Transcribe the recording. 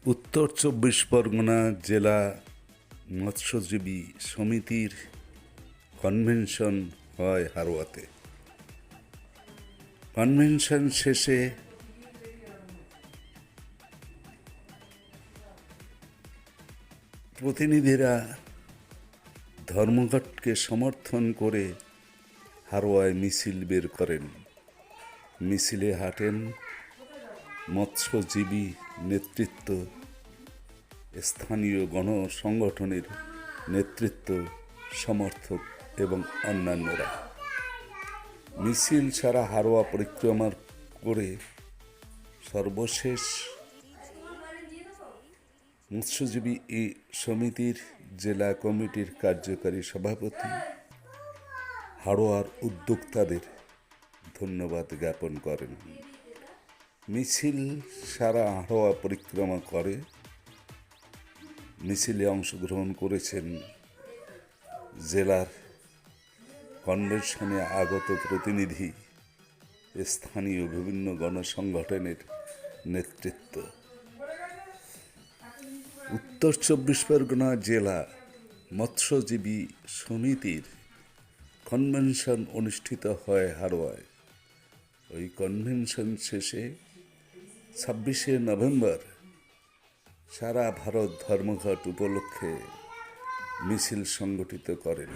উত্তর ২৪ পরগনা জেলা মৎস্যজীবী সমিতির কনভেনশন হয় হারোয়াতে। কনভেনশন শেষে প্রতিনিধিরা ধর্মঘটকে সমর্থন করে হারোয়ায় মিছিল বের করেন। মিছিলে হাঁটেন মৎস্যজীবী নেতৃত্ব, স্থানীয় গণসংগঠনের নেতৃত্ব, সমর্থক এবং অন্যান্যরা। মিছিল সারা হারোয়া পরিক্রমা করে সর্বশেষ মৎস্যজীবী সমিতির জেলা কমিটির কার্যকারী সভাপতি হারোয়ার উদ্যোক্তাদের ধন্যবাদ জ্ঞাপন করেন। মিছিল সারা হারোয়া পরিক্রমা করে। মিছিলে অংশগ্রহণ করেছেন জেলার কনভেনশনে আগত প্রতিনিধি, স্থানীয় বিভিন্ন গণসংগঠনের নেতৃত্ব। উত্তর ২৪ পরগনা জেলা মৎস্যজীবী সমিতির কনভেনশন অনুষ্ঠিত হয় হারোয়ায়। ওই কনভেনশন শেষে ২৬শে নভেম্বর সারা ভারত ধর্মঘট উপলক্ষে মিছিল সংগঠিত করেন।